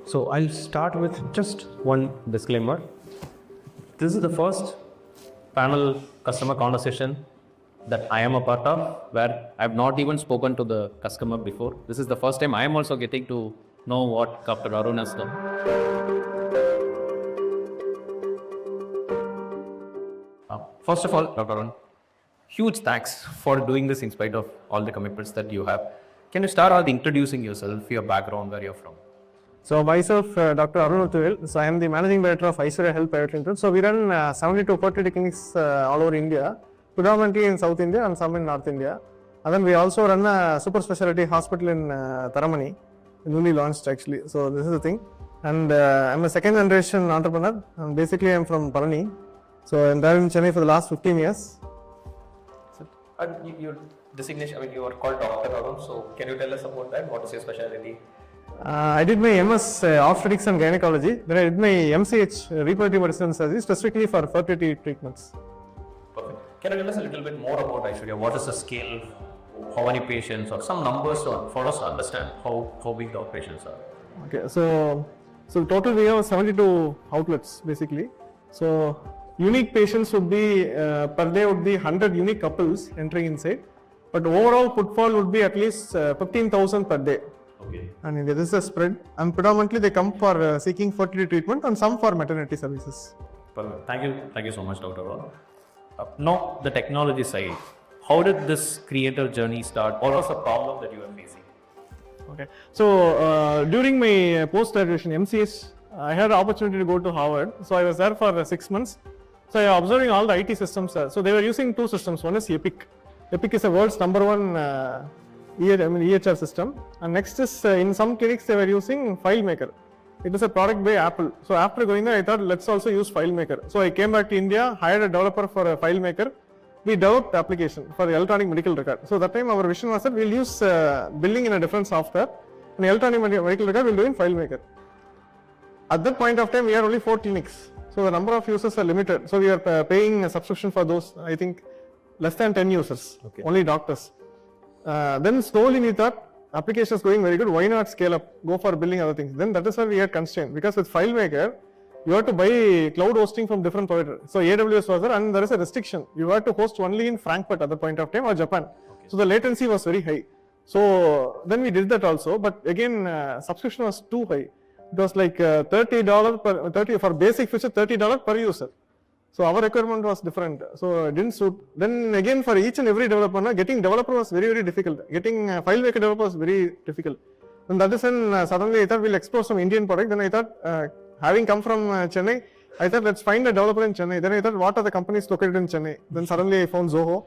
So I'll start with just one disclaimer. This is the first panel customer conversation that I am a part of, where I've not even spoken to the customer before. This is the first time I am also getting to know what Dr. Arun has done. First of all, Dr. Arun, huge thanks for doing this in spite of all the commitments that you have. Can you start out introducing yourself, your background, where you're from? So myself, Dr. Arun Muthuvel. So I am the managing director of Iswarya Fertility Centre. So we run 72 fertility clinics all over India, predominantly in South India and some in North India. And then we also run a super specialty hospital in Taramani, newly launched actually. So this is the thing. And I'm a second generation entrepreneur. And basically I'm from Palani. So I'm there in Chennai for the last 15 years. Your designation, you are called Dr. Arun, so can you tell us about that? What is your specialty? I did my MS obstetrics and gynecology. Then I did my MCH reproductive medicine surgery specifically for fertility treatments. Perfect. Can you tell us a little bit more about Iswarya? What is the scale? How many patients, or some numbers for us to understand how big the operations are? Okay, so total we have 72 outlets basically. So unique patients would be per day would be 100 unique couples entering inside, but overall footfall would be at least 15,000 per day. Okay. And this is a spread, and predominantly they come for seeking fertility treatment and some for maternity services. Perfect. Thank you so much, Dr. Arun. Now the technology side. How did this creator journey start? What was the problem that you were facing? Okay, so during my post-graduation MCS, I had the opportunity to go to Harvard. So I was there for 6 months. So I was observing all the IT systems. So they were using two systems. One is Epic. Epic is the world's #1 EHR system. And next is in some clinics they were using FileMaker. It is a product by Apple. So after going there, I thought let's also use FileMaker. So I came back to India, hired a developer for a FileMaker. We developed the application for the electronic medical record. So that time our vision was that we'll use billing in a different software, and electronic medical record we'll do in FileMaker. At that point of time, we are only 4 clinics. So the number of users are limited. So we are paying a subscription for those, I think, less than 10 users, okay. Only doctors. Then slowly we thought, application is going very good, why not scale up, go for billing, other things. Then that is why we had constraint, because with FileMaker, you have to buy cloud hosting from different providers. So AWS was there, and there is a restriction. You have to host only in Frankfurt at the point of time, or Japan. Okay. So the latency was very high. So then we did that also, but again, subscription was too high. It was like $30 for basic feature, $30 per user. So our requirement was different. So it didn't suit. Then again, for each and every developer, getting developer was very, very difficult. Getting FileMaker developer was very difficult. And that is when suddenly I thought we'll explore some Indian product. Then I thought, having come from Chennai, I thought let's find a developer in Chennai. Then I thought, what are the companies located in Chennai? Then suddenly I found Zoho.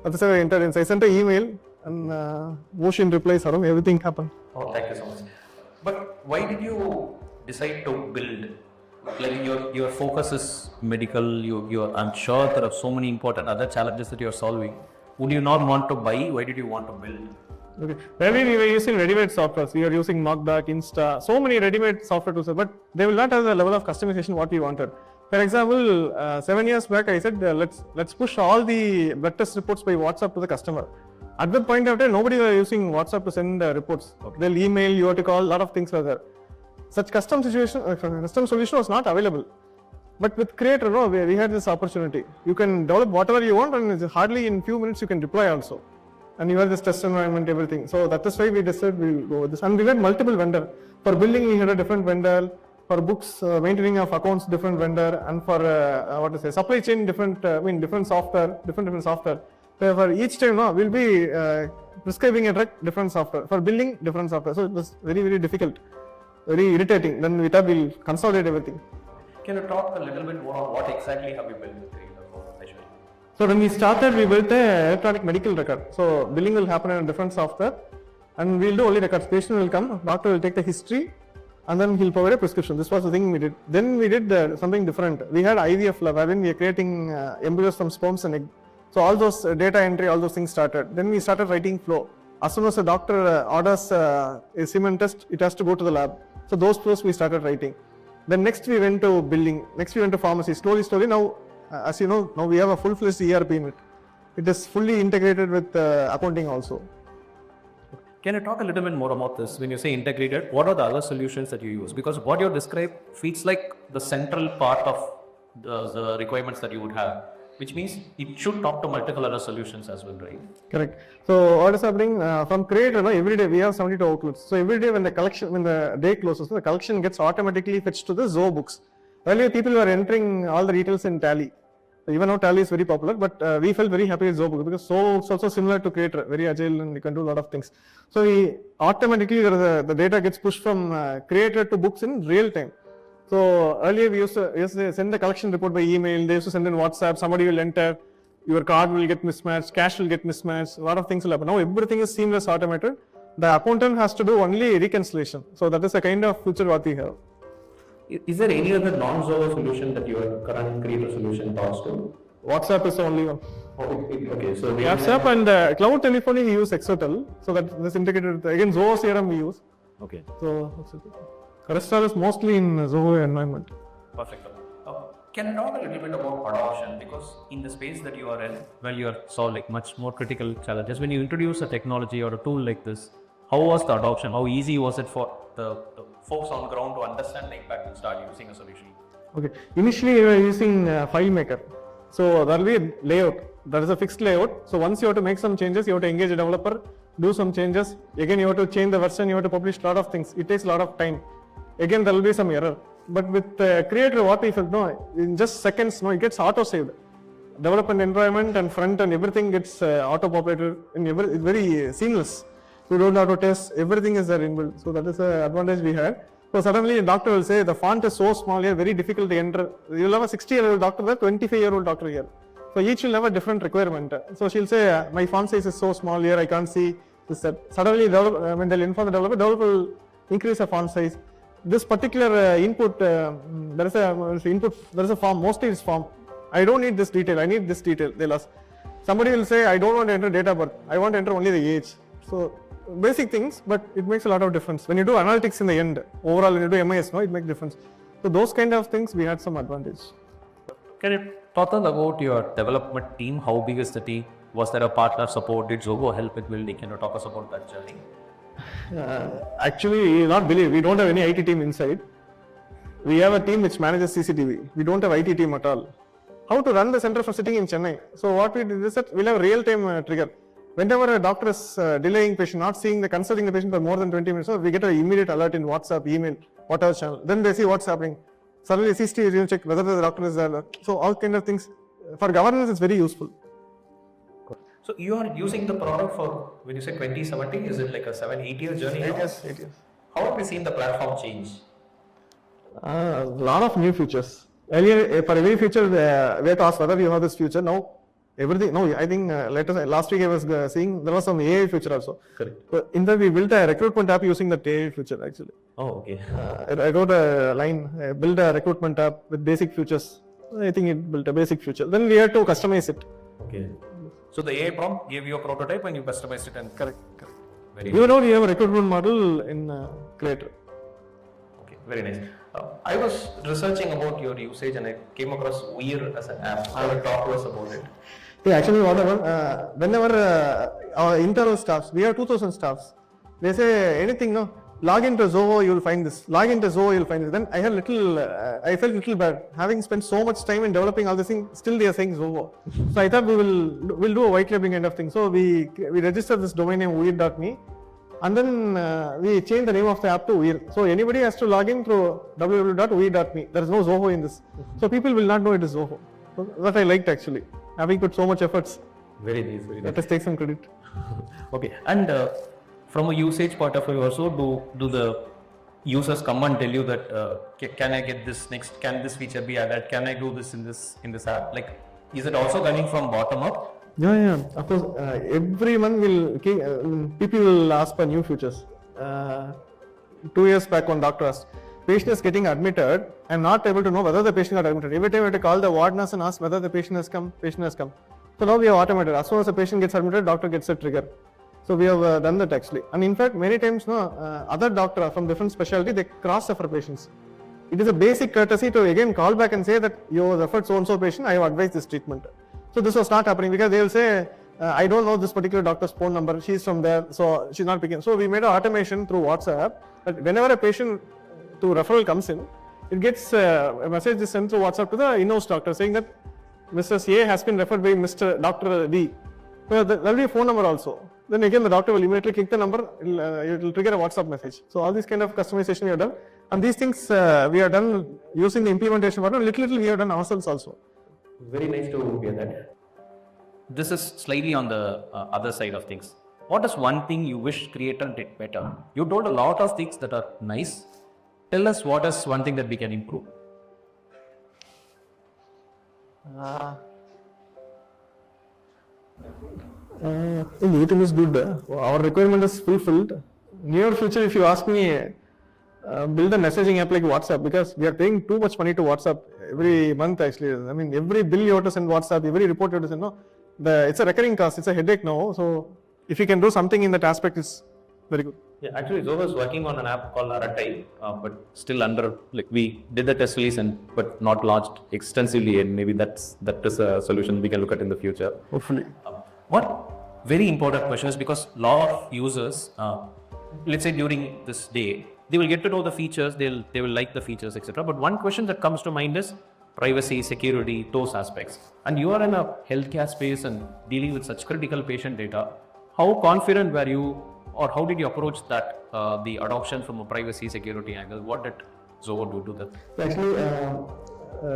That's how I entered in. So I sent an email, and motion replies, everything happened. Oh, thank you so much. But why did you decide to build? Like your focus is medical. I'm sure there are so many important other challenges that you're solving. Would you not want to buy? Why did you want to build? Okay. Maybe we were using ready-made software. We are using Knockback, Insta, so many ready-made software tools, but they will not have the level of customization what we wanted. For example, 7 years back, I said let's push all the blood test reports by WhatsApp to the customer. At that point of time, nobody was using WhatsApp to send reports. Okay. They'll email, you have to call, a lot of things were there. Such custom solution was not available. But with Creator, we had this opportunity. You can develop whatever you want, and hardly in few minutes you can deploy also. And you have this test environment, everything. So that is why we decided we'll go with this. And we had multiple vendors. For billing, we had a different vendor. For books, maintaining of accounts, different vendor. And for supply chain, different software, different software. So for each time, we'll be prescribing a drug, different software. For billing, different software. So it was very, very difficult, very irritating. Then we thought we'll consolidate everything. Can you talk a little bit more on what exactly have you built with Creator? So when we started, we built an electronic medical record. So billing will happen in a different software, and we'll do only records. Patient will come, doctor will take the history, and then he'll provide a prescription. This was the thing we did. Then we did something different. We had IVF lab, wherein we are creating embryos from sperms and egg. So all those data entry, all those things started. Then we started writing flow. As soon as the doctor orders a semen test, it has to go to the lab. So those flows we started writing. Then next we went to billing. Next we went to pharmacy. Slowly. Now, as you know, now we have a full-fledged ERP in it. It is fully integrated with accounting also. Can you talk a little bit more about this? When you say integrated, what are the other solutions that you use? Because what you described feels like the central part of the requirements that you would have, which means it should talk to multiple other solutions as well, right? Correct. So what is happening from Creator? Every day we have 72 outlets. So every day when the day closes, the collection gets automatically fetched to the Zoho books. Earlier people were entering all the details in Tally. So even now Tally is very popular, but we felt very happy with Zoho books because Zoho is also similar to Creator, very agile and you can do a lot of things. So automatically the data gets pushed from Creator to books in real time. So earlier we used to send the collection report by email, they used to send in WhatsApp, somebody will enter, your card will get mismatched, cash will get mismatched, a lot of things will happen. Now everything is seamless, automated. The accountant has to do only reconciliation. So that is a kind of feature what we have. Is there any other non-Zoho solution that your current Creator solution talks to? WhatsApp is the only one. Okay, so WhatsApp and cloud telephony we use Exotel, so that is integrated. Again, Zoho CRM we use. Okay. So the rest are is mostly in Zoho environment. Perfect. Can you talk a little bit about adoption? Because in the space that you are in, well, you are solving much more critical challenges. When you introduce a technology or a tool like this, how was the adoption? How easy was it for the folks on ground to understand the impact and start using a solution? Okay. Initially, we were using FileMaker. So there will be a layout. There is a fixed layout. So once you have to make some changes, you have to engage a developer, do some changes. Again, you have to change the version. You have to publish a lot of things. It takes a lot of time. Again, there will be some error. But with Creator, what we felt, in just seconds, it gets auto-saved. Development environment and front and everything gets auto-populated. It's very seamless. You don't have to test. Everything is there inbuilt. So that is an advantage we had. So suddenly, a doctor will say, the font is so small here, very difficult to enter. You'll have a 60-year-old doctor there, 25-year-old doctor here. So each will have a different requirement. So she'll say, my font size is so small here, I can't see this. Suddenly, when they'll inform the developer will increase the font size. This particular input, there is a form, mostly it's form. I don't need this detail, I need this detail, they'll ask. Somebody will say, I don't want to enter date of birth, I want to enter only the age. So basic things, but it makes a lot of difference. When you do analytics in the end, overall when you do MIS, it makes difference. So those kind of things, we had some advantage. Can you talk about your development team? How big is the team? Was there a partner support? Did Zoho help with building? Can you talk us about that journey? Actually, you will not believe, we don't have any IT team inside. We have a team which manages CCTV. We don't have IT team at all. How to run the center from sitting in Chennai? So what we did is that we'll have a real-time trigger. Whenever a doctor is delaying patient, not consulting the patient for more than 20 minutes, so we get an immediate alert in WhatsApp, email, whatever channel. Then they see what's happening. Suddenly CCTV will check whether the doctor is there. So all kind of things. For governance, it's very useful. So you are using the product for, when you say 2017, is it like a 7-8 year journey? 8 years. How have you seen the platform change? A lot of new features. Earlier, for every feature, we had to ask whether you have this feature. Now, everything. No, I think last week I was seeing there was some AI feature also. Correct. So in that we built a recruitment app using the AI feature actually. Oh, okay. I wrote a line, build a recruitment app with basic features. I think it built a basic feature. Then we had to customize it. Okay. So the AI prompt gave you a prototype and you customized it and correct. Even now we have a recruitment model in Creator. Okay, very nice. I was researching about your usage and I came across Weir as an app. I will talk to us about it. Yeah, actually, whenever our internal staffs, we have 2,000 staffs, they say anything, log into Zoho, you will find this. Log into Zoho, you will find this. Then I felt little bad. Having spent so much time in developing all these things, still they are saying Zoho. So I thought we'll do a white labeling kind of thing. So we registered this domain name weir.me, and then we changed the name of the app to Weir. So anybody has to log in through www.weir.me. There is no Zoho in this. So people will not know it is Zoho. So that I liked actually. Having put so much efforts. Very nice. Let us take some credit. Okay, and from a usage point of view also, do the users come and tell you that can I get this next, can this feature be added, can I do this in this app? Like, is it also coming from bottom up? Yeah. Of course, every month people will ask for new features. 2 years back, one doctor asked, patient is getting admitted, I am not able to know whether the patient got admitted. Every time I have to call the ward nurse and ask whether the patient has come. So now we have automated. As soon as the patient gets admitted, doctor gets a trigger. So we have done that actually. And in fact, many times, other doctors from different specialty, they cross-refer patients. It is a basic courtesy to again call back and say that you referred so-and-so patient, I have advised this treatment. So this was not happening because they will say, I don't know this particular doctor's phone number, she's from there, so she's not picking. So we made an automation through WhatsApp, that whenever a patient to referral comes in, it gets a message is sent through WhatsApp to the in-house doctor saying that Mr. A has been referred by Mr. Dr. B. Well, there will be a phone number also. Then again the doctor will immediately click the number, it will trigger a WhatsApp message. So all these kind of customization we have done, and these things we have done using the implementation partner, little we have done ourselves also. Very nice to hear that. This is slightly on the other side of things. What is one thing you wish Creator did better? You told a lot of things that are nice. Tell us what is one thing that we can improve. Everything is good. Our requirement is fulfilled. Near future, if you ask me, build a messaging app like WhatsApp, because we are paying too much money to WhatsApp every month actually. I mean, every bill you have to send WhatsApp, every report you have to send, no? It's a recurring cost, it's a headache now. So if you can do something in that aspect, it's very good. Yeah, actually Zoho is working on an app called Aratai, but still under, like, we did the test release but not launched extensively, and maybe that is a solution we can look at in the future. Hopefully. What very important question is, because lot of users, let's say during this day, they will get to know the features, they will like the features, etc. But one question that comes to mind is privacy, security, those aspects. And you are in a healthcare space and dealing with such critical patient data. How confident were you, or how did you approach that, the adoption from a privacy security angle? What did Zoho do to that? Actually,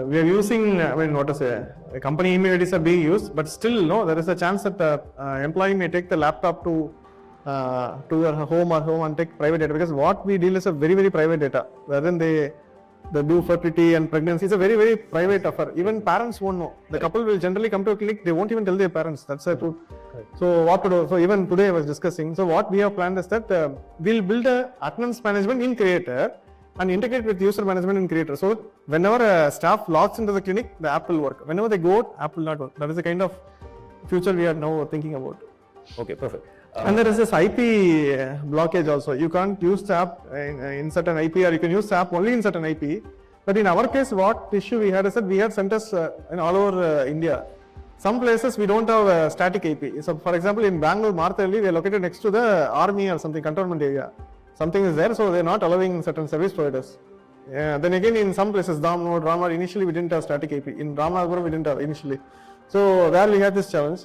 we are using, a company email IDs are being used, but still, no, there is a chance that employee may take the laptop to their home and take private data, because what we deal is a very, very private data. Wherein they do fertility and pregnancy, it's a very, very private affair. Even parents won't know. The couple will generally come to a clinic, they won't even tell their parents. That's the truth. So what to do? So even today I was discussing. So what we have planned is that we'll build a attendance management in Creator and integrate with user management in Creator. So whenever a staff logs into the clinic, the app will work. Whenever they go out, app will not work. That is the kind of future we are now thinking about. Okay, perfect. And there is this IP blockage also. You can't use the app in certain IP, or you can use the app only in certain IP. But in our case, what issue we had is that we had centers in all over India. Some places we don't have a static IP. So for example, in Bangalore, Marthelli, we are located next to the army or something, cantonment area. Something is there, so they are not allowing certain service providers. Then again, in some places, Damnod, Ramar, initially we didn't have static IP. In Ramnathpuram, we didn't have initially. So there we had this challenge.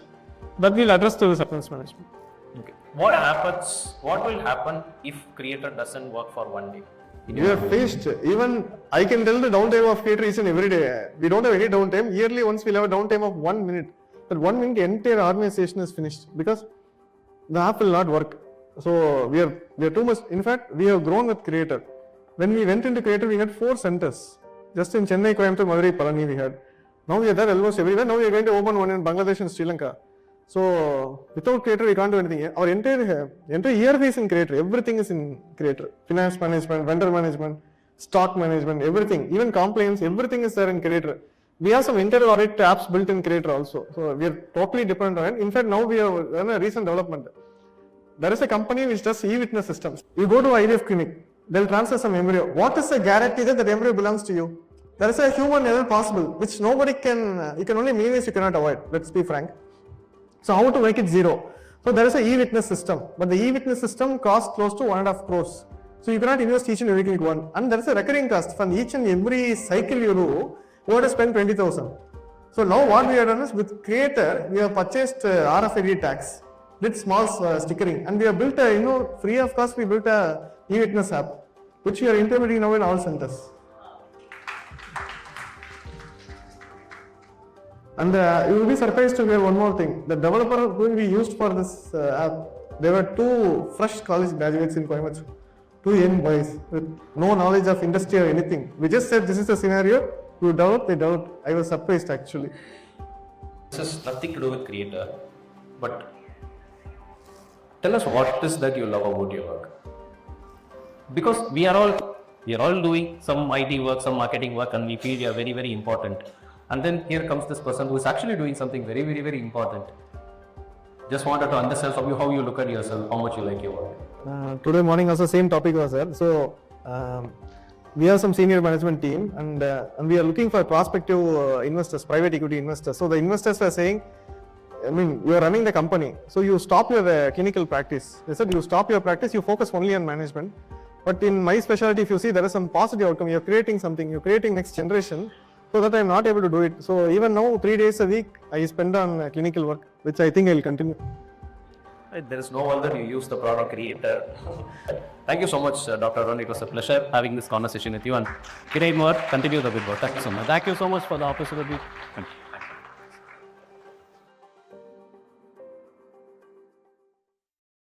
That we'll address to the attendance management. Okay. What will happen if Creator doesn't work for one day? We are faced. Even I can tell the downtime of Creator is in every day. We don't have any downtime. Yearly once we'll have a downtime of 1 minute. That 1 minute the entire organization is finished, because the app will not work. So we are too much. In fact, we have grown with Creator. When we went into Creator, we had 4 centers. Just in Chennai, Coimbatore, Madurai, Palani we had. Now we are there almost everywhere. Now we are going to open one in Bangladesh and Sri Lanka. So without Creator, we can't do anything. Our entire ERP is in Creator. Everything is in Creator. Finance management, vendor management, stock management, everything. Even compliance, everything is there in Creator. We have some internal audit apps built in Creator also. So we are totally dependent on it. In fact, now we have done a recent development. There is a company which does e-witness systems. You go to IVF clinic, they'll transfer some embryo. What is the guarantee that the embryo belongs to you? There is a human error possible, which nobody can, you can only minimize, you cannot avoid. Let's be frank. So how to make it zero? So there is a e-witness system, but the e-witness system costs close to 1.5 crores. So you cannot invest each and every clinic one. And there is a recurring cost for each and every cycle you do, you have to spend 20,000. So now what we have done is, with Creator, we have purchased RFID tags, did small stickering, and we have built a, free of cost, we built a e-witness app, which we are implementing now in all centers. And you will be surprised to hear one more thing. The developer who we used for this app, there were 2 fresh college graduates in Coimbatore, 2 young boys with no knowledge of industry or anything. We just said this is the scenario, you develop, they developed. I was surprised actually. This has nothing to do with Creator, but tell us what is that you love about your work. Because we are all doing some IT work, some marketing work, and we feel we are very, very important. And then here comes this person who is actually doing something very, very, very important. Just wanted to understand from you how you look at yourself, how much you like your work. Today morning also same topic was there. So we have some senior management team, and we are looking for prospective investors, private equity investors. So the investors were saying, I mean, you are running the company, so you stop your clinical practice. They said you stop your practice, you focus only on management. But in my specialty, if you see there is some positive outcome, you're creating something, you're creating next generation, so that I'm not able to do it. So even now, 3 days a week, I spend on clinical work, which I think I'll continue. There is no wonder you use the product creator. Thank you so much, Dr. Arun. It was a pleasure having this conversation with you, and great work. Continue the good work. Thank you so much. Thank you so much for the opportunity. Thank you.